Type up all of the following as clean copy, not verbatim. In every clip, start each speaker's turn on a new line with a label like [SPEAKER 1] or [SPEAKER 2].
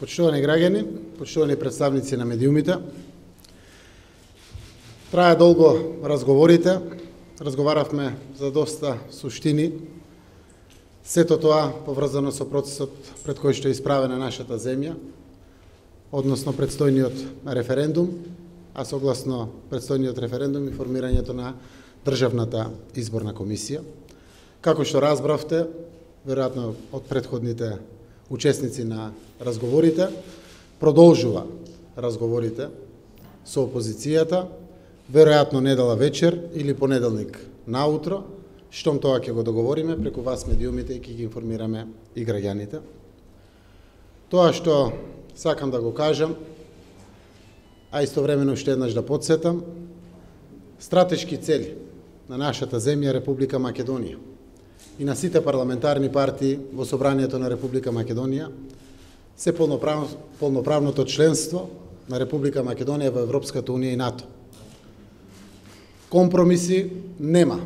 [SPEAKER 1] Почитувани граѓани, почитувани представници на медиумите, трае долго разговорите, разговаравме за доста суштини, сето тоа поврзано со процесот пред кој што е исправена нашата земја, односно предстојниот референдум, а согласно предстојниот референдум и формирањето на Државната изборна комисија. Како што разбравте, веројатно од претходните учесници на разговорите, продолжува разговорите со опозицијата, веројатно недела вечер или понеделник наутро, штом тоа ќе го договориме преку вас медиумите и ќе ги информираме и граѓаните. Тоа што сакам да го кажам, а истовремено уште еднаш да подсетам, стратешки цели на нашата земја Република Македонија и на сите парламентарни партии во Собранието на Република Македонија се полноправното членство на Република Македонија во Европската Унија и НАТО. Компромиси нема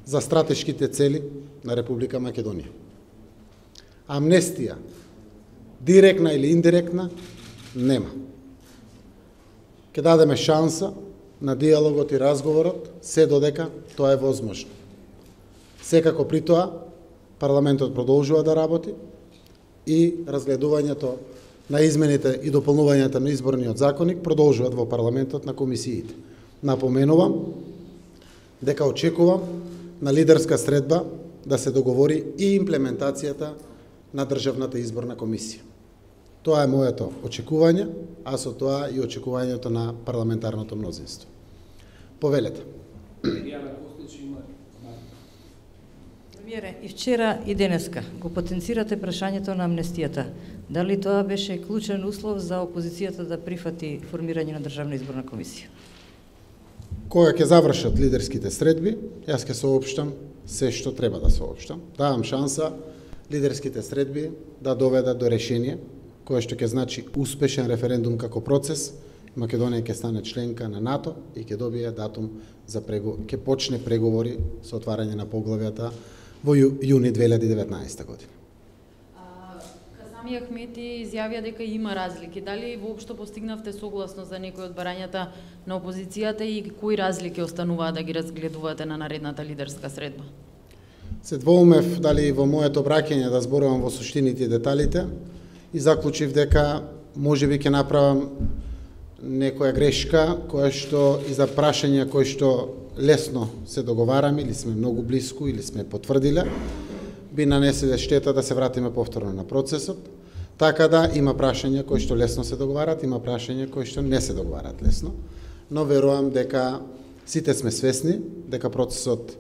[SPEAKER 1] за стратешките цели на Република Македонија. Амнестија, директна или индиректна, нема. Ке дадеме шанса на диалогот и разговорот, се додека тоа е возможно. Секако при тоа, парламентот продолжува да работи и разгледувањето на измените и дополнувањето на изборниот законник продолжуваат во парламентот на комисиите. Напоменувам дека очекувам на лидерска средба да се договори и имплементацијата на Државната изборна комисија. Тоа е моето очекување, а со тоа и очекувањето на парламентарното мнозинство. Повелете.
[SPEAKER 2] Премиере, и вчера и денеска го потенцирате прашањето на амнестијата. Дали тоа беше клучен услов за опозицијата да прифати формирање на Државна изборна комисија?
[SPEAKER 1] Кога ќе завршат лидерските средби, јас ќе соопштам се што треба да соопштам. Давам шанса лидерските средби да доведат до решение кое што ќе значи успешен референдум како процес. Македонија ќе стане членка на НАТО и ќе добие датум за ќе почне преговори со отварање на поглавјата во јуни 2019 година.
[SPEAKER 3] Казами Ахмети изјавија дека има разлики. Дали воопшто постигнавте согласно за некои од барањата на опозицијата и кои разлики остануваат да ги разгледувате на наредната лидерска средба?
[SPEAKER 1] Се двоумев дали во моето обраќање да зборувам во суштините и деталите и заклучив дека можеби ќе направам некоја грешка која што и за прашања кои што лесно се договараме или сме многу блиску или сме потврдиле, би нанеселе штета да се вратиме повторно на процесот. Така да има прашања кои што лесно се договарат, има прашања кои што не се договарат лесно, но верувам дека сите сме свесни дека процесот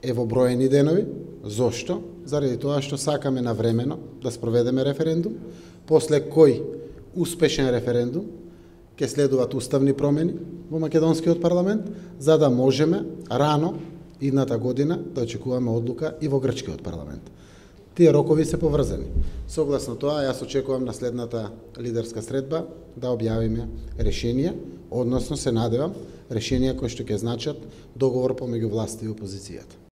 [SPEAKER 1] е во броени денови. Зошто? Заради тоа што сакаме навремено да спроведеме референдум, после кој успешен референдум ќе следуваат уставни промени во македонскиот парламент, за да можеме рано идната година да очекуваме одлука и во грчкиот парламент. Тие рокови се поврзани. Согласно тоа, јас очекувам на следната лидерска средба да објавиме решение, односно се надевам решенија кои што ќе значат договор помеѓу власта и опозицијата.